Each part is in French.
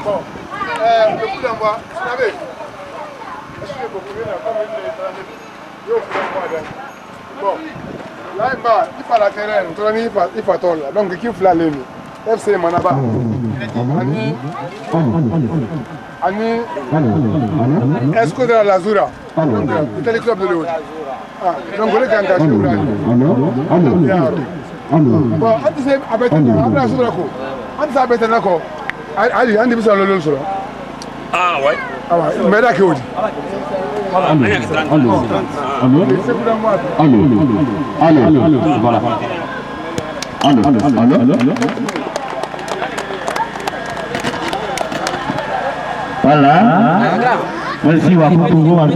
Bon, le coup d'envoi, vous savez, est-ce que vous pouvez comme bon, là, il faut la terrain, il faut attendre. Donc, qui fait la ligne FC Manaba. Ani Escudra Lazura. C'est le club de l'eau. Donc, vous êtes engagé. Bon, antes de abeter na Lazura ko. Antes abeter na ko. Ali, andi bisa lolo solo. Ah ouais. Ah ouais, mais là que odi. Voilà. Voilà. Merci waktu voilà.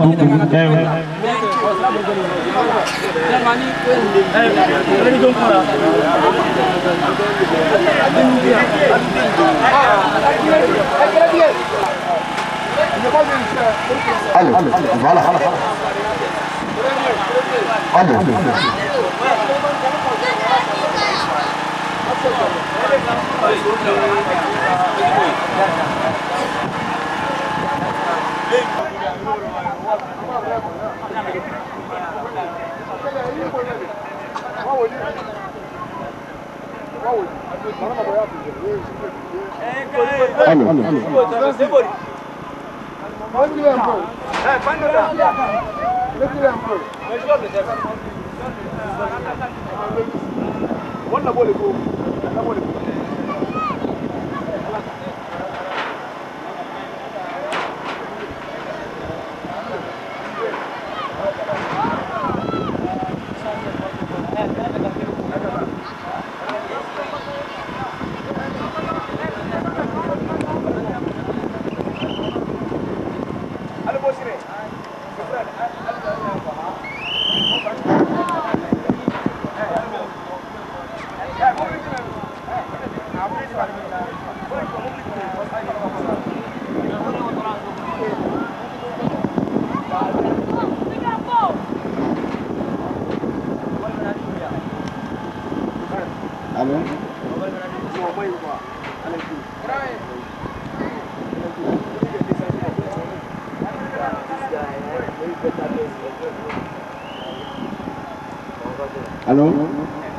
Allô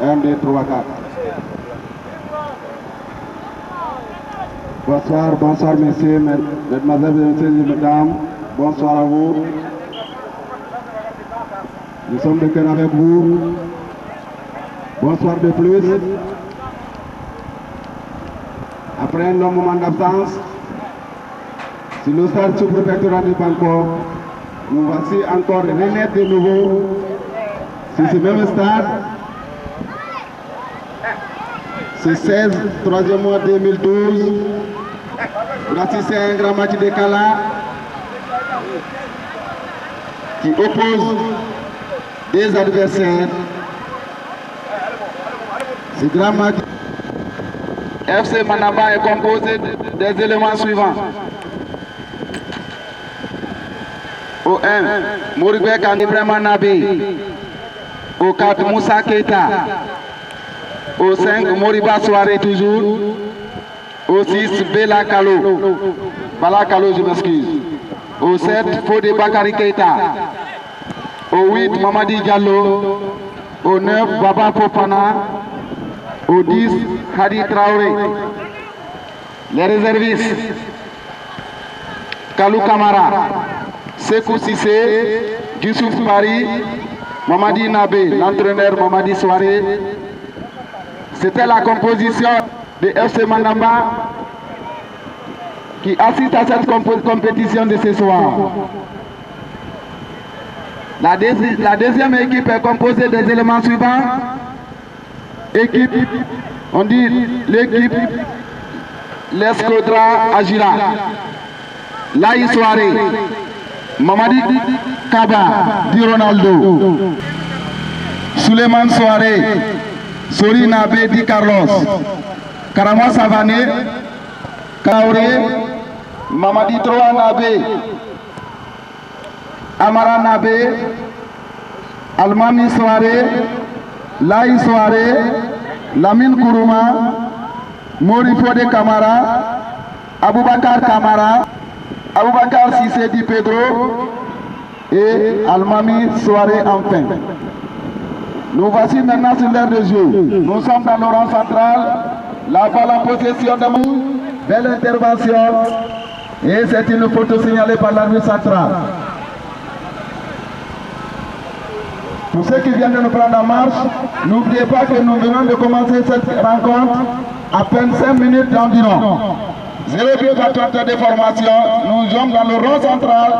1, 2, 3, 4. Bonsoir messieurs, mesdemoiselles, messieurs et mesdames. Bonsoir à vous. Nous sommes de cœur avec vous. Bonsoir de plus. Après un long moment d'absence, sur le stade sous-préfectoral de Bangkok, nous voici encore renaître de nouveau sur ce même stade. Ce 16, 3e mois 2012, pour assister à un grand match de Kala qui oppose des adversaires. Ce grand match FC Manaba est composé des éléments suivants. Au 1, Mouribek Ibrahima Nabi. Au 4, Moussa Keita. Au 5, Moriba Soare toujours. Au 6, Bela Kalo. Bala Kalo, je m'excuse. Au 7, Fode Bakari Keita. Au 8, Mamadi Diallo. Au 9, Baba Fofana. Au 10, Hadi Traoré. Les réservistes. Kalou Kamara. Sekou Sissé. Youssouf Paris. Mamadi Nabé, l'entraîneur Mamadi Soare. C'était la composition de FC Manaba qui assiste à cette compétition de ce soir. La deuxième équipe est composée des éléments suivants. Équipe, on dit l'équipe l'Escodra Agira. Laï Soare, Mamadi Kaba, Di Ronaldo, Suleiman Soare, Sori Nabe Di Carlos, Karama Savane, Kaore, Mamadi Troa Nabe, Amara Nabe, Almami Soare, Lai Soare, Lamine Kourouma, Mori Fode Kamara, Aboubakar Kamara, Aboubakar Sissé Di Pedro et Almami Soirée enfin. Nous voici maintenant sur l'aire de jeu. Nous sommes dans le rang central. La balle en possession de Mou. Belle intervention. Et c'est une photo signalée par l'arbitre central. Pour ceux qui viennent de nous prendre en marche, n'oubliez pas que nous venons de commencer cette rencontre à peine 5 minutes d'environ. 0 but à toute déformation. Nous sommes dans le rond central.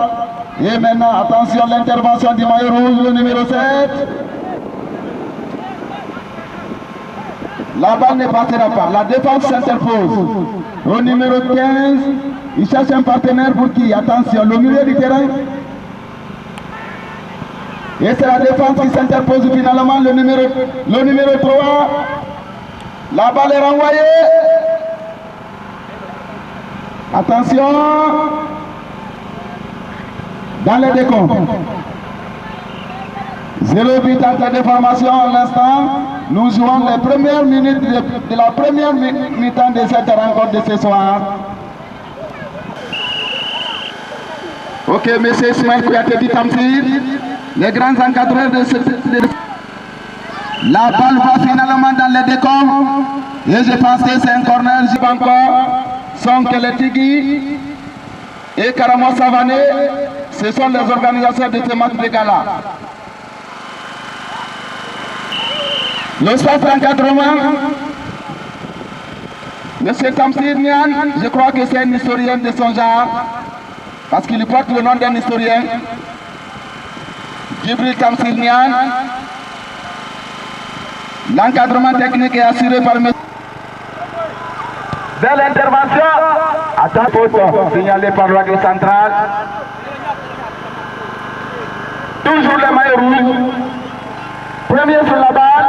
Et maintenant, attention, l'intervention du maillot rouge, le numéro 7. La balle ne passera pas. La défense s'interpose. Au numéro 15, il cherche un partenaire pour qui? Attention, le milieu du terrain. Et c'est la défense qui s'interpose finalement, le numéro 3. La balle est renvoyée. Attention. Dans les décomptes. 0 but à la déformation à l'instant. Nous jouons les premières minutes de la première mi-temps de cette rencontre de ce soir. Ok, monsieur Ismaël Kouyaté Tamsir, les grands encadreurs de cette... La balle va finalement dans les décombres. Et je pense que c'est un corner. Jibanko, Sonkeletigi et Karamo Savané. Ce sont les organisateurs de ce match de gala. Le staff d'encadrement, M. Tamsir Nian, je crois que c'est un historien de son genre, parce qu'il porte le nom d'un historien. Djibril Tamsir Nian. L'encadrement technique est assuré par M. Belle intervention. Attention, signalé par l'arbitre central. Toujours les maillots rouges. Premier sur la balle.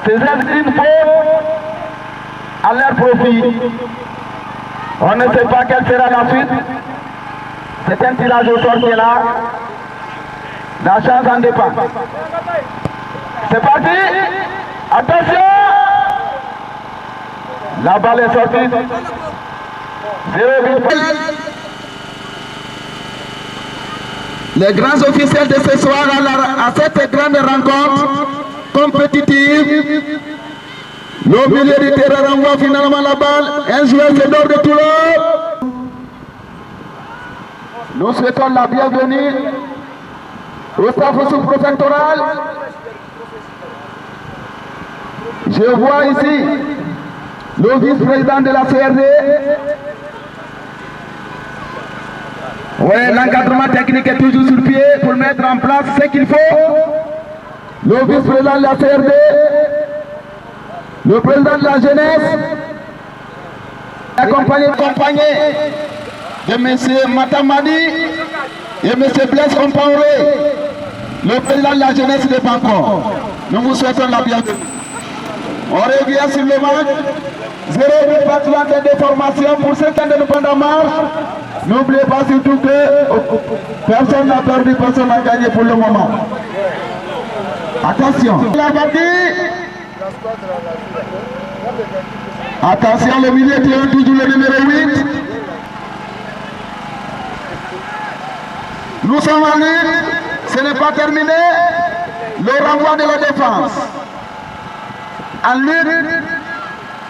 C'est une faute à leur profit. On ne sait pas quelle sera la suite. C'est un tirage au sort qui est là. La chance en dépend. C'est parti. Attention. La balle est sortie. 0 but. Les grands officiels de ce soir à cette grande rencontre compétitive. Le milieu du terrain renvoie finalement la balle. Un joueur se dort de Toulon. Nous souhaitons la bienvenue au staff sous-préfectoral. Je vois ici le vice-président de la CRD. Oui, l'encadrement technique est toujours sur pied pour mettre en place ce qu'il faut. Le vice-président de la CRD, le président de la jeunesse, accompagné de M. Matamadi et M. Blaise Compaoré, le président de la jeunesse de Banco. Nous vous souhaitons la bienvenue. On revient sur le match. 0 but partout de déformation pour ceux qui nous prendre en marche. N'oubliez pas surtout que personne n'a perdu, personne n'a gagné pour le moment. Attention. La partie. Attention, le milieu terrain, toujours le numéro 8. Nous sommes en ligne. Ce n'est pas terminé. Le renvoi de la défense. En lutte,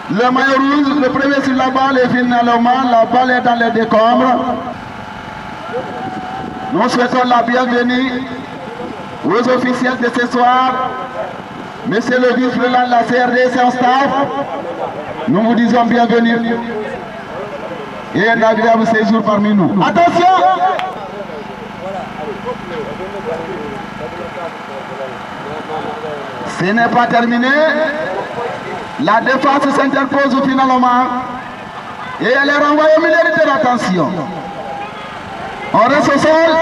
le maillot rouge, le premier sur la balle et finalement la balle est dans les décombres. Nous souhaitons la bienvenue aux officiels de ce soir. Monsieur le vice-président de la CRD et son staff, nous vous disons bienvenue et un agréable séjour parmi nous. Attention! Ce n'est pas terminé. La défense s'interpose finalement et elle est renvoyée au milieu de terrain. Attention. On reste au sol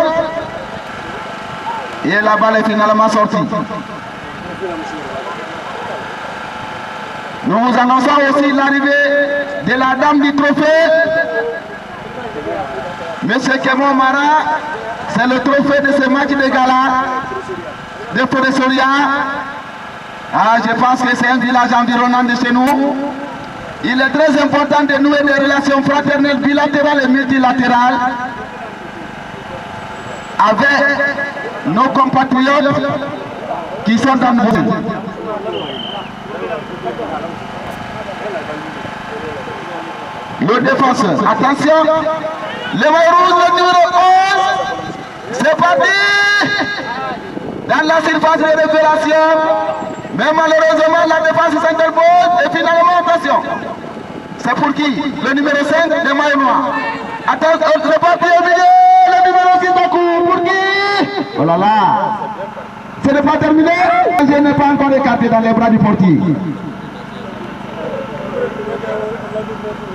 et la balle est finalement sortie. Nous vous annonçons aussi l'arrivée de la dame du trophée. Monsieur Kemo Mara, c'est le trophée de ce match de gala de Forêt-Soria. Ah, je pense que c'est un village environnant de chez nous. Il est très important de nouer des relations fraternelles bilatérales et multilatérales avec nos compatriotes qui sont dans nos pays. Le défenseur, attention, le maillot rouge, le numéro 11, c'est parti dans la surface de révélation, mais malheureusement la défense s'interpose et finalement attention, c'est pour qui? Le numéro 5, le maillot noir. Attention, c'est parti au milieu, le numéro 6 Bakou, pour qui? Oh là là, ce n'est pas terminé, je n'ai pas encore écarté dans les bras du portier.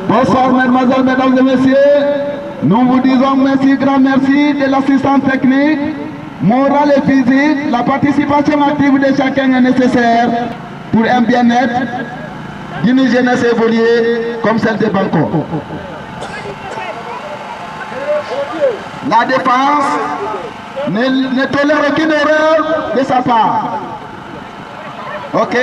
Bonsoir mesdemoiselles, mesdames et messieurs, nous vous disons merci, grand merci de l'assistance technique, morale et physique. La participation active de chacun est nécessaire pour un bien-être d'une jeunesse évoluée comme celle de Banco. La défense ne tolère aucune erreur de sa part. Ok.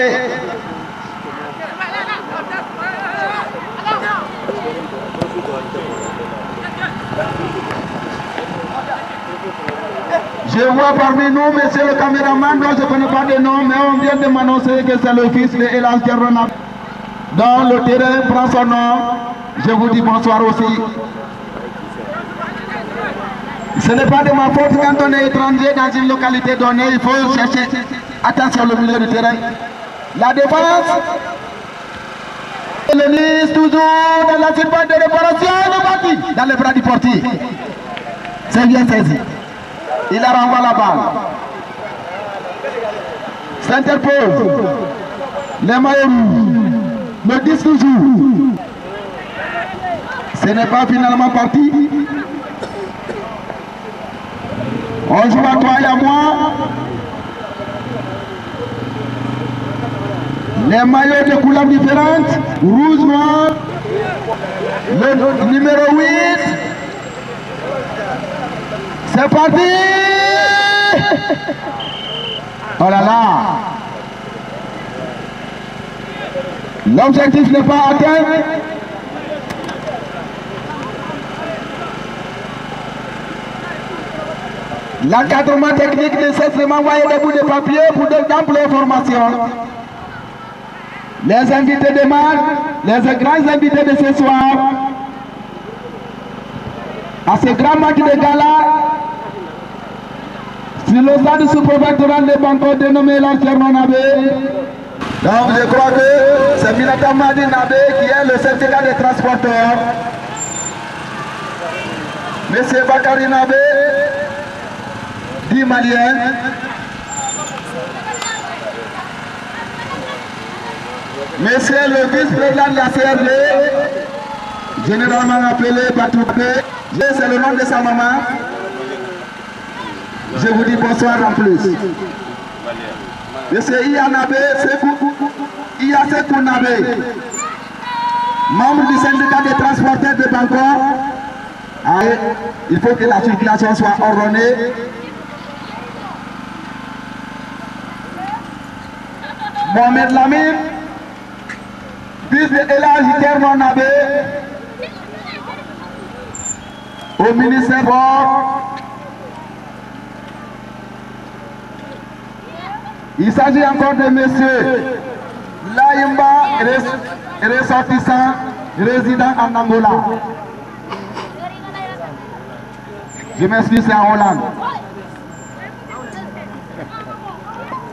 Je vois parmi nous, monsieur le caméraman, dont je ne connais pas de nom, mais on vient de m'annoncer que c'est le fils de El Algerona. Dans le terrain prend son nom. Je vous dis bonsoir aussi. Ce n'est pas de ma faute quand on est étranger dans une localité donnée, il faut chercher. Attention le milieu du terrain. La défense. Le Nice toujours dans la surface de réparation, le bâti dans les bras du portier. C'est bien saisi. Il a renvoie la balle. S'interpose. Les maillots me disent toujours. Ce n'est pas finalement parti. On joue à toi et à moi. Les maillots de couleurs différentes. Rouge, noir. Le numéro 8. C'est parti. Oh là là. L'objectif n'est pas atteint. L'encadrement technique ne cesse de m'envoyer des bouts de papier pour d'amples informations. Les invités de match, les grands invités de ce soir, à ce grand match de gala, sur le stade sous-préfectoral de Banco dénommé l'Algernon Nabé. Donc je crois que c'est Minata Madi Nabé qui est le syndicat des transporteurs. Monsieur Bakari Nabé, dit malien. Monsieur le vice-président de la CRD, généralement appelé Batoubé, c'est le nom de sa maman. Je vous dis bonsoir en plus. Monsieur Iyanabé, Iyasekou Nabé, membre du syndicat des transporteurs de Bangkok. Il faut que la circulation soit ordonnée. Mohamed Lamine, fils de Elhadji Thierno Nabé, au ministère bord. Il s'agit encore de monsieur Laïmba, ressortissant, résident en Angola. Je m'excuse, c'est en Hollande.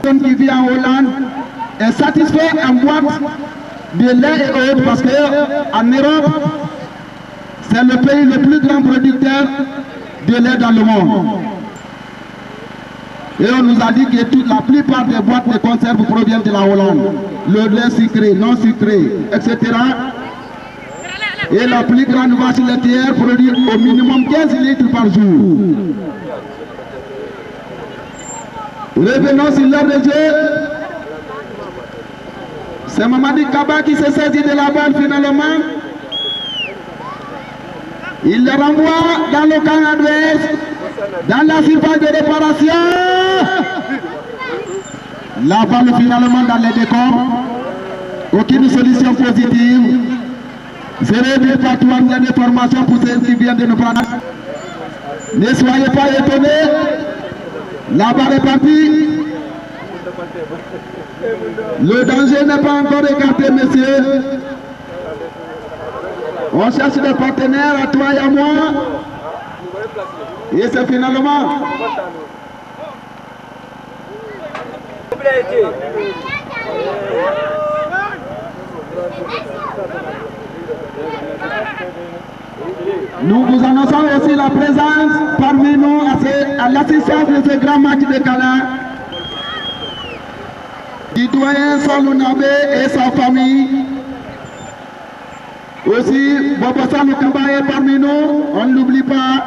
Personne qui vit en Hollande est satisfait en boîte de lait et autres parce qu'en Europe, c'est le pays le plus grand producteur de lait dans le monde. Et on nous a dit que la plupart des boîtes de conserve proviennent de la Hollande. Le lait sucré, non sucré, etc. Et la plus grande vache laitière produit au minimum 15 litres par jour. Revenons sur l'heure de jeu. C'est Mamadi Kaba qui se saisit de la balle finalement. Il le renvoie dans le camp adverse, dans la surface de réparation. La balle finalement dans les décors. Aucune solution positive. 0,2 partout en d'information pour ceux qui viennent de nous prendre. Ne soyez pas étonnés. La balle est partie. Le danger n'est pas encore écarté, messieurs. On cherche des partenaires à toi et à moi. Et c'est finalement. Nous vous annonçons aussi la présence parmi nous à l'assistance de ce grand match de gala du doyen Salounabe et sa famille. Aussi, Bobosa Mukamba est parmi nous, on ne l'oublie pas.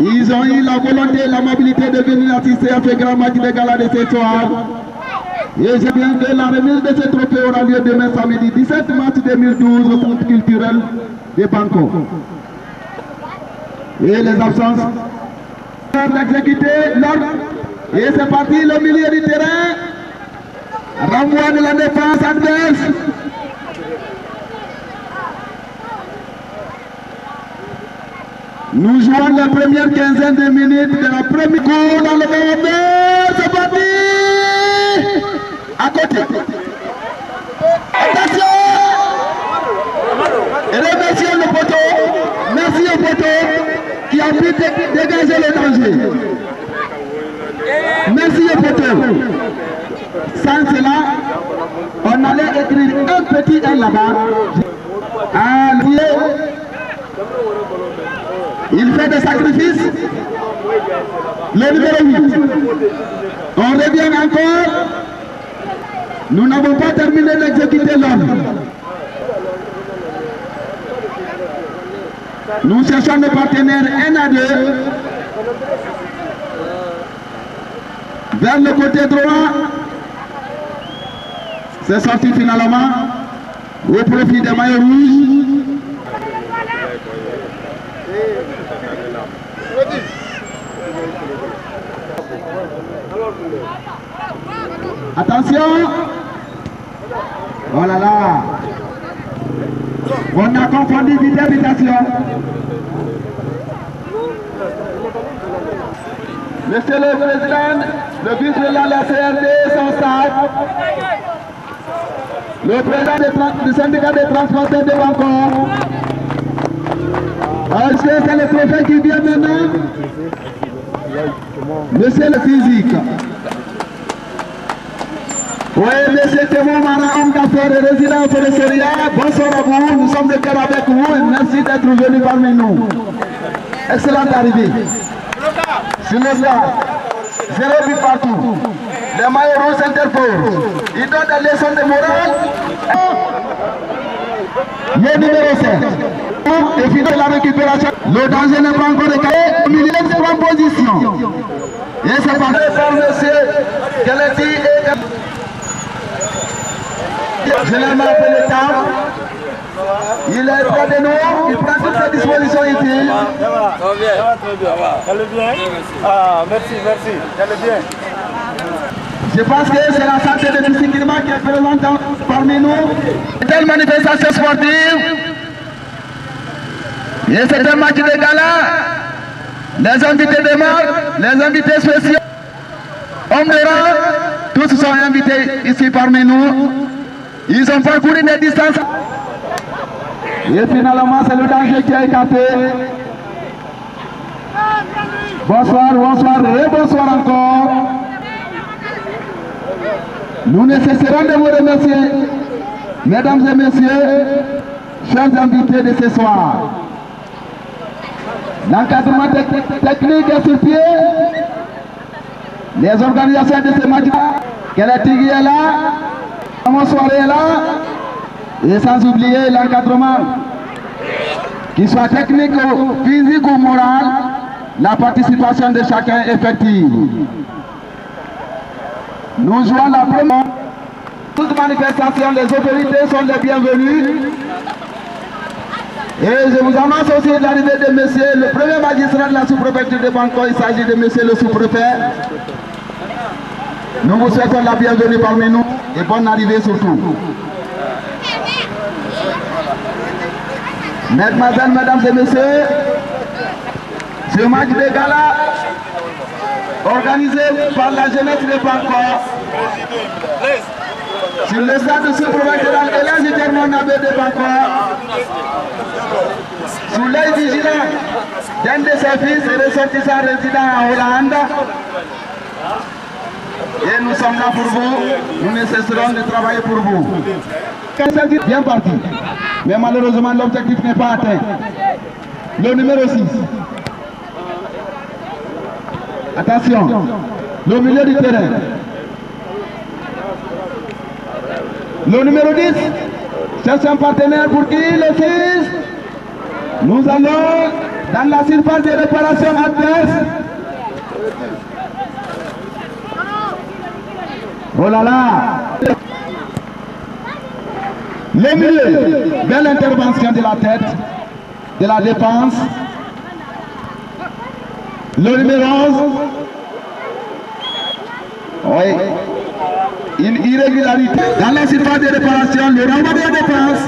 Ils ont eu la volonté et l'amabilité de venir assister à ce grand match de gala de ce soir. Et je viens que la remise de ce trophée aura lieu demain samedi 17 mars 2012 au centre culturel de Banco. Et les absences d'exécuter l'ordre. Et c'est parti, le milieu du terrain. Renvoi de la défense adverse. Nous jouons la première quinzaine de minutes de la première cour dans le ballon. C'est parti. À côté. Attention. Et remercions le poteau. Merci au poteau qui a pu dégager le danger. Merci au poteau. Sans cela, on allait écrire un petit L là-bas. Ah, il fait des sacrifices. Le numéro 8. On revient encore. Nous n'avons pas terminé d'exécuter l'ordre. Nous cherchons des partenaires 1 à 2. Vers le côté droit. C'est sorti finalement au profit des maillots rouges. Attention. Oh là là. On a confondu vitesse-habitation. Monsieur le Président, le vice-président de la CRD, son stade. Le président du syndicat des transporteurs de Banco. C'est le trophée qui vient maintenant. Monsieur le physique. Oui, monsieur Thémo Mara, homme d'affaires et résident au Fédéria. Bonsoir à vous, nous sommes de cœur avec vous et merci d'être venus parmi nous. Excellente arrivée. Sur le stade, 0 but partout. Les maillots rouges s'interposent. Ils donnent des leçons de morale. Le numéro 7. Et finit la récupération. Le danger n'est pas encore décalé. Au milieu de prend position. Et c'est parti par monsieur Galati et je l'ai appelé le temps. Il est près de nous, il prend toutes ses dispositions utiles. Ça va très bien. Elle est bien. Ah, merci. Elle est bien. Je pense que c'est la santé de Monsieur Kirma qui est présente parmi nous. Telle manifestation sportive. Et c'est un match de gala. Les invités de marque, les invités spéciaux, hommes de rang, tous sont invités ici parmi nous. Ils ont parcouru des distances. Et finalement, c'est le danger qui a écarté. Bonsoir et bonsoir encore. Nous ne cesserons de vous remercier, mesdames et messieurs, chers invités de ce soir. L'encadrement technique est sur pied. Les organisations de ce match-là, Keletigui est là, mon soirée est là, et sans oublier l'encadrement, qu'il soit technique, physique ou moral, la participation de chacun est effective. Nous jouons la première. Toutes manifestations, les autorités sont les bienvenues. Et je vous annonce aussi l'arrivée de monsieur le premier magistrat de la sous-préfecture de Banco. Il s'agit de monsieur le sous-préfet. Nous vous souhaitons la bienvenue parmi nous et bonne arrivée surtout. Mesdemoiselles, mesdames et messieurs, ce match de gala organisé par la jeunesse de Pancor sur le stade de sous-provincial et légèrement navé de Pancor, sous l'œil vigilant d'un de ses fils et ressortissant résident en Hollande. Et nous sommes là pour vous, nous ne cesserons de travailler pour vous. Bien parti, mais malheureusement l'objectif n'est pas atteint. Le numéro 6. Attention, le milieu du terrain. Le numéro 10, cherche un partenaire pour qui le 6. Nous allons dans la surface de réparation adverse. Oh là là! Le milieu, belle intervention de la tête, de la défense. Le numéro 11. Oui. Une irrégularité dans la surface de réparation. Le renvoi de la défense.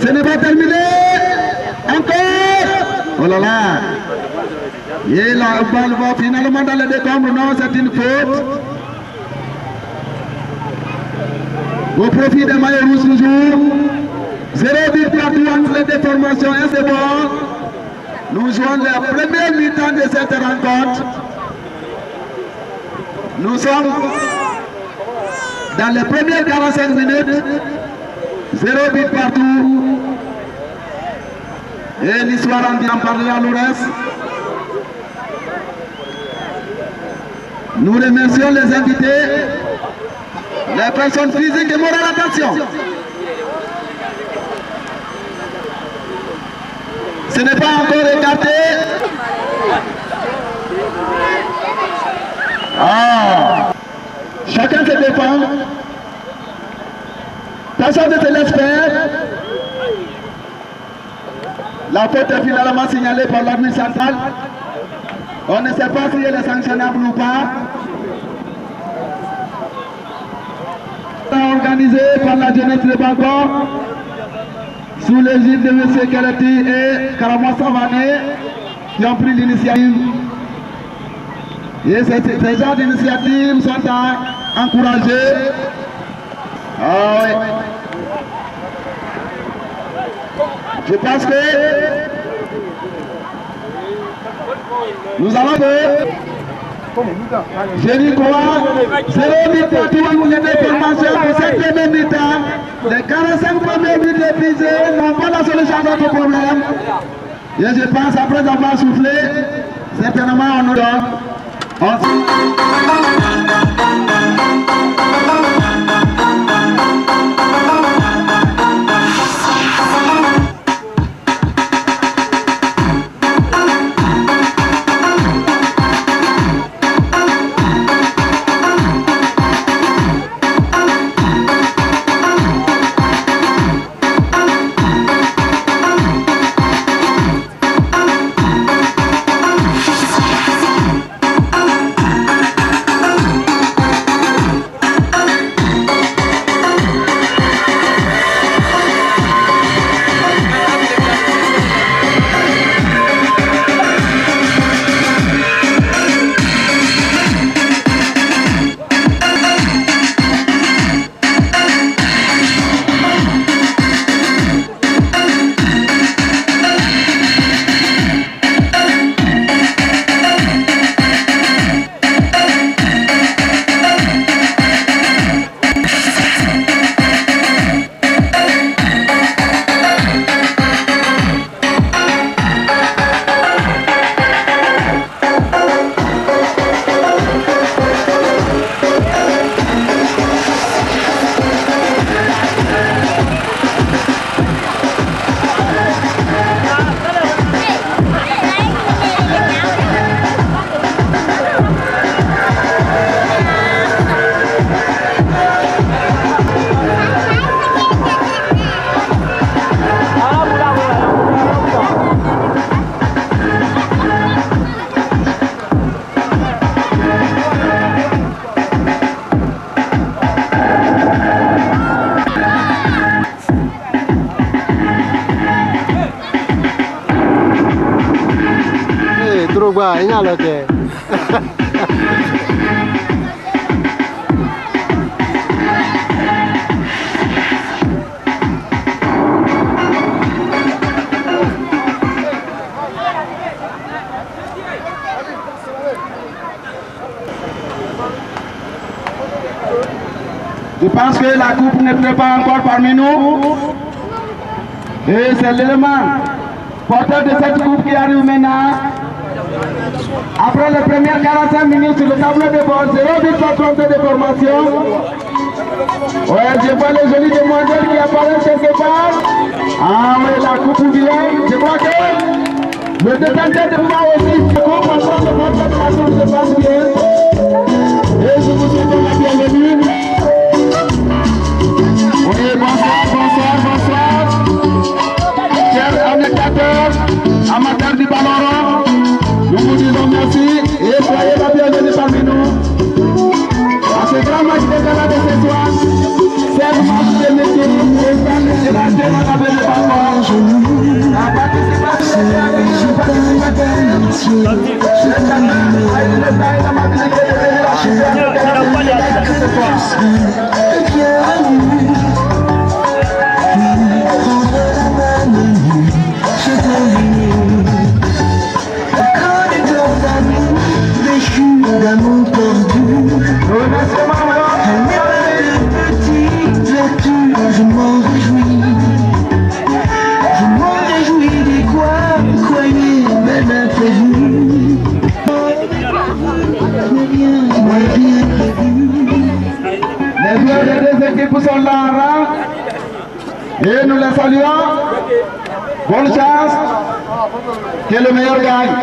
Ce n'est pas terminé. Encore. Oh là là. Et la balle va finalement dans le décombre. Non, c'est une faute. Au profit des maillots rouges toujours. 0 but partout entre les deux formations et c'est bon. Nous jouons la première mi-temps de cette rencontre. Nous sommes dans les premières 45 minutes. 0 but partout. Et l'histoire en parlera le reste. Nous remercions les invités, les personnes physiques et morales. Attention. Ce n'est pas encore écarté. Ah. Chacun se défend. Personne ne se laisse faire. La faute est finalement signalée par l'arbitre central. On ne sait pas si elle est sanctionnable ou pas. Organisé par la jeunesse de Pancor, sous l'égide de M. Keleti et Karamo Savané, qui ont pris l'initiative. Et ces genres d'initiatives sont à encourager. Ah oui. Je pense que nous allons ver. Je dis quoi? 0 minutes pour les informations pour cette première mi-temps. Les 45 premières minutes épuisées n'ont pas la solution à notre problème. Et je pense après avoir soufflé, certainement on nous donne. bois, il y a l'autre. Je pense que la coupe n'est pas encore parmi nous. Et c'est l'élément porteur de cette coupe qui arrive maintenant. Après les premières 45 minutes sur le tableau de bord, 0 but par trompe de formation. Ouais, je vois les jolies demoiselles qui apparaissent quelque part. Ah oui, la coupe vient. Je crois que le détenteur de moi aussi, la coupe en train de votre formation se passe bien. Et je vous souhaite la bienvenue. Oui, bonsoir, bonsoir, bonsoir. Chers spectateurs, amateurs du ballon rond, nous vous disons merci et soyez la bienvenue parmi nous. À ce grand match de gala de ce soir, c'est le match de l'équipe et la terre à la belle de ballon. La participation de la d'amour perdu. Petite vertu, je m'en réjouis. Je m'en réjouis des quoi, croyez, même imprévu. Bien prévu. Les joueurs des deux équipes sont là en rang et nous les saluons. Bonne chance, que le meilleur gagne.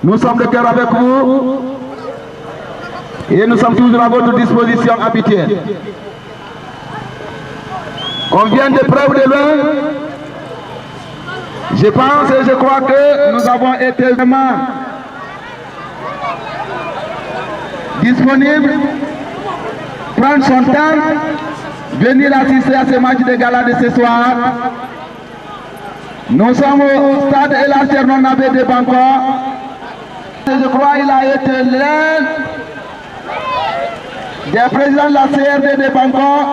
Nous sommes de cœur avec vous et nous sommes toujours à votre disposition habituelle. On vient de près ou de loin. Je pense et je crois que nous avons été vraiment disponibles, prendre son temps, venir assister à ce match de gala de ce soir. Nous sommes au stade El Alternon Abbé de Bangkok. Je crois qu'il a été l'un des présidents de la CRD de Bangkok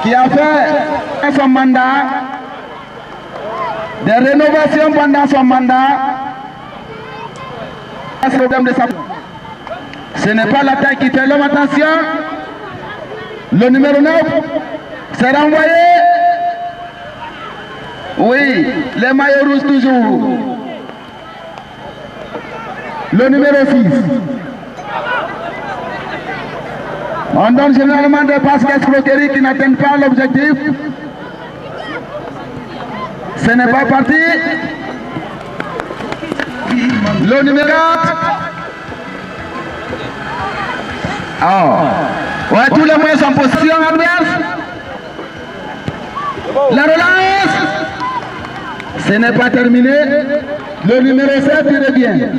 qui a fait son mandat, des rénovations pendant son mandat. Ce n'est pas la taille qui fait l'homme, attention. Le numéro 9 s'est renvoyé. Oui, les maillots rouges toujours. Le numéro 6. On donne généralement des passes escroqueries qui n'atteignent pas l'objectif. Ce n'est pas parti. Le numéro 4. Oh. Ouais, tous les moyens sont en position adverse. La relance. Ce n'est pas terminé. Le numéro 7 il revient.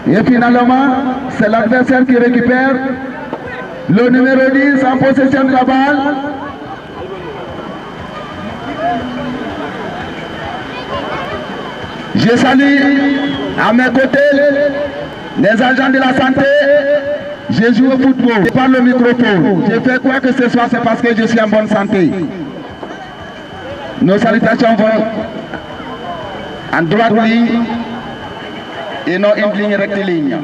Et finalement, c'est l'adversaire qui récupère. Le numéro 10 en possession de la balle. Je salue à mes côtés les agents de la santé. Je joue au football par le microphone. Je fais quoi que ce soit, c'est parce que je suis en bonne santé. Nos salutations vont en droite ligne et non une ligne rectiligne.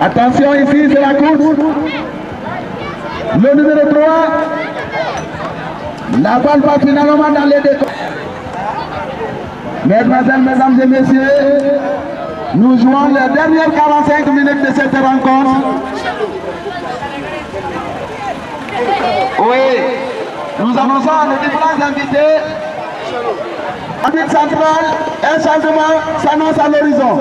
Attention ici, c'est la course. Le numéro 3. La balle va finalement dans les décors. Mesdemoiselles, mesdames et messieurs, nous jouons les dernières 45 minutes de cette rencontre. Oui, nous annonçons à nos différents invités. Arbitre central, un changement s'annonce à l'horizon.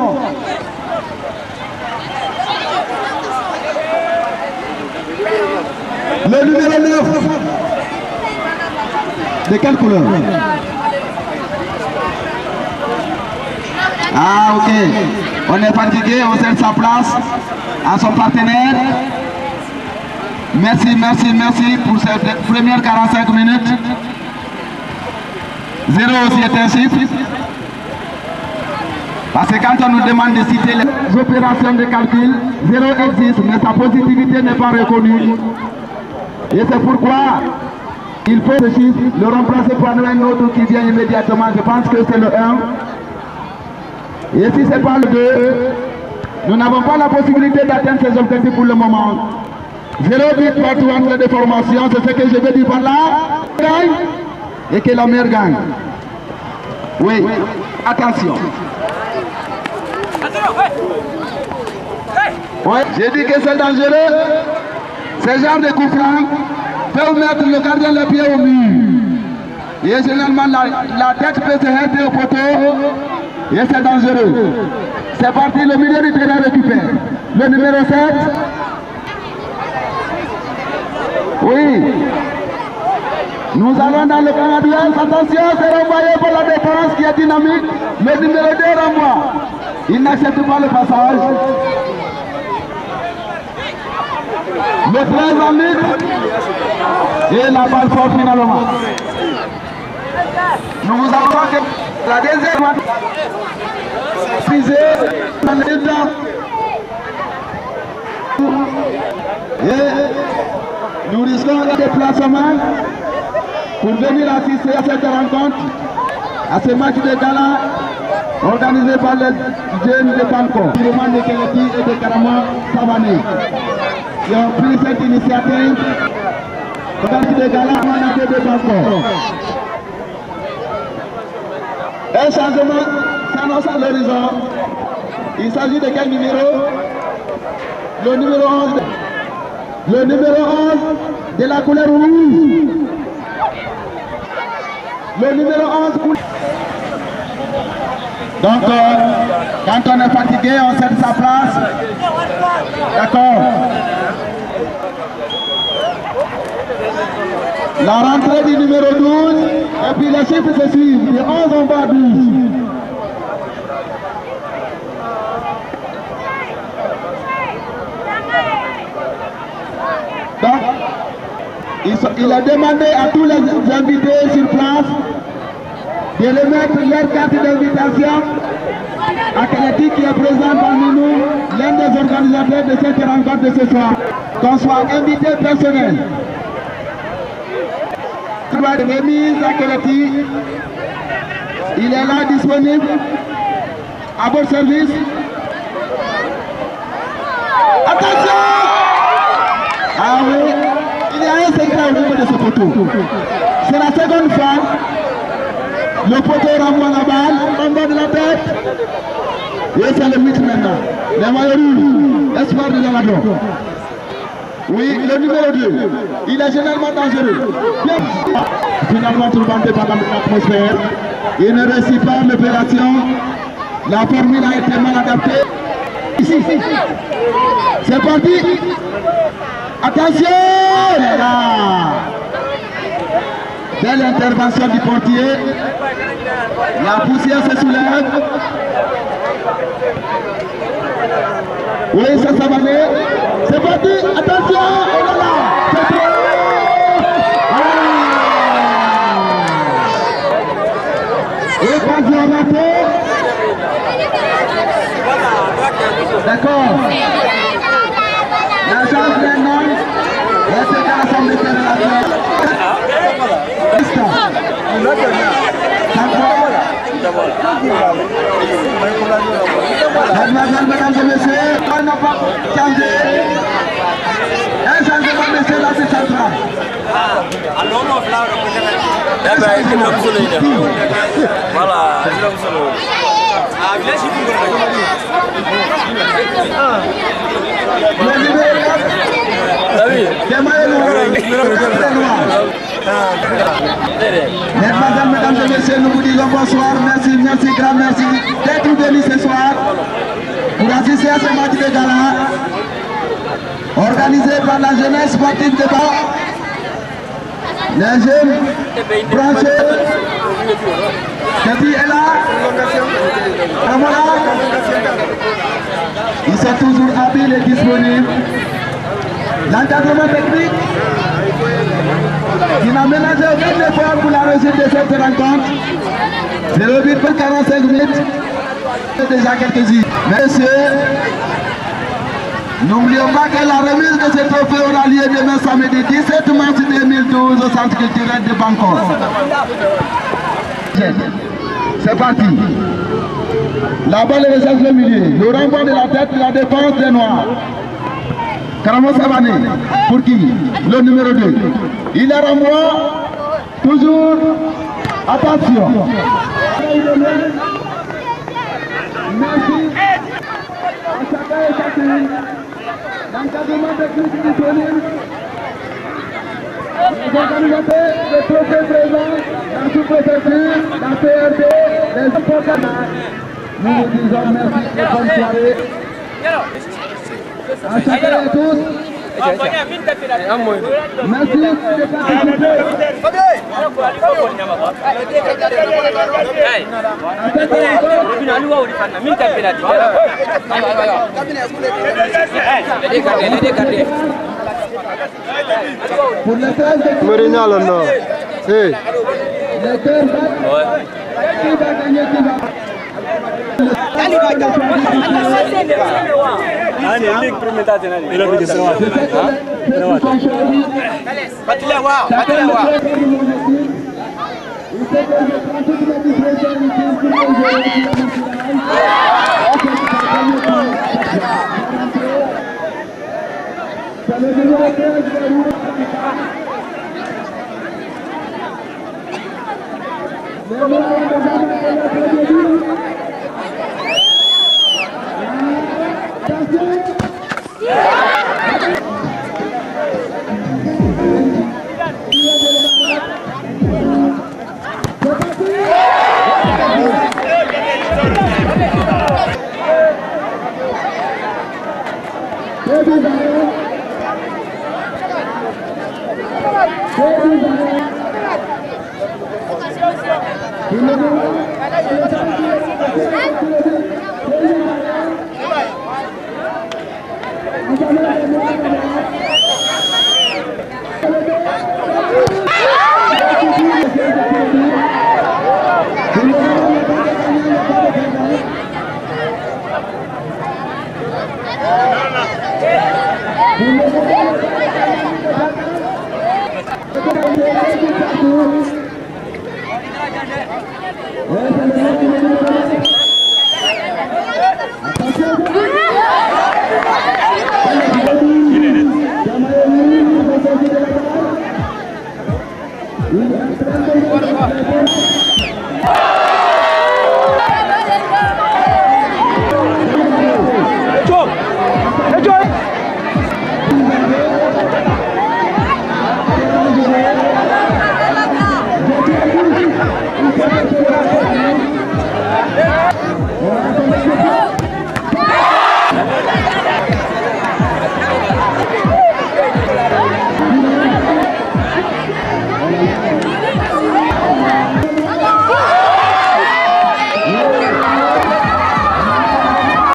Le numéro 9. De quelle couleur? Ah ok, on est fatigué, on cède sa place à son partenaire. Merci, merci, merci pour cette première 45 minutes. 0 aussi est un chiffre. Parce que quand on nous demande de citer les opérations de calcul, 0 existe, mais sa positivité n'est pas reconnue. Et c'est pourquoi il faut ce chiffre, le remplacer par un autre qui vient immédiatement. Je pense que c'est le 1. Et si ce n'est pas le 2, nous n'avons pas la possibilité d'atteindre ces objectifs pour le moment. 0 but partout entre des formations, c'est ce que je veux dire par là. Gagne et que la meilleure gagne. Oui, attention. Oui, j'ai dit que c'est dangereux. Ce genre de coup franc peut mettre le gardien le pied au mur. Et généralement, la tête peut se heurter au poteau. Et c'est dangereux. C'est parti, le milieu du terrain récupère. Le numéro 7. Oui. Nous allons dans le camp adverse. Attention, c'est renvoyé pour la défense qui est dynamique. Le numéro 2 renvoie. Il n'accepte pas le passage. Le 13 en lutte. Et la balle sort finalement. Nous vous avons que la deuxième pisé dans le temps. Et nous risquons un déplacement pour venir assister à cette rencontre, à ce match de gala organisé par les jeunes de Banco, du Roman de Keleti et de Karama Savané, qui ont pris cette initiative organisée de gala de Banco. Un changement s'annonce à l'horizon. Il s'agit de quel numéro? Le numéro 11. Le numéro 11 de la couleur rouge. Le numéro 11 couleur. Donc, quand on est fatigué, on cède sa place. D'accord. La rentrée du numéro 12, et puis les chiffres se suivent. De 11 on va à 12. Donc, il a demandé à tous les invités sur place de les mettre leur carte d'invitation à Keleti qui est présent parmi nous, l'un des organisateurs de cette rencontre de ce soir. Qu'on soit invité personnel. De remise à Keleti, il est là disponible à votre service. Attention! Ah oui, il y a un secret au niveau de ce poteau. C'est la seconde fois. Le poteau renvoie la balle en bas de la tête. Et c'est le 8 maintenant. Les maillots rouges, espoir de Galadon. Oui, le numéro 2, il est généralement dangereux. Bien. Finalement, tourmenté par l'atmosphère. Il ne réussit pas l'opération. La formule a été mal adaptée. Ici, c'est parti. Attention là. Belle intervention du portier. La poussière se soulève. Oui, ça va aller. C'est parti. Attention. Oh là là. C'est trop. Et quand vous en avez. D'accord. La chance d'un homme. Et c'est qu'à l'Assemblée fédérale. Mademoiselle, mesdames et messieurs, on n'a pas changé. Un changement, monsieur, là, c'est central. Voilà, Le numéro 4, Mesdemoiselles, mesdames et messieurs, nous vous disons bonsoir, merci, merci, grand merci d'être venus ce soir pour assister à ce match de gala organisé par la jeunesse sportive de Bas. Les jeunes branchés, Keleti est là, ils sont toujours habiles et disponibles. L'encadrement technique qui n'a ménagé aucun effort pour la réussite de cette rencontre. C'est le but pour 45 minutes. Déjà quelques-unes. Messieurs, n'oublions pas que la remise de ce trophée aura lieu demain samedi 17 mars 2012 au centre culturel de Bangkok. C'est parti. La balle recherche le milieu. Le renvoi de la tête de la défense des Noirs. Karamo Savané, pour qui? Le numéro 2. Il est renvoi. Toujours. Attention. Merci. À chacun et chacune. L'encadrement technique disponible. Les organisateurs, les trophées présents, la sous-préfecture, la PRD, les importateurs. Nous vous disons merci et bonne soirée. À chacun et tous. Merci de pour les 13 de Morignal, non. Hey. les 13 qui va gagner, qui va.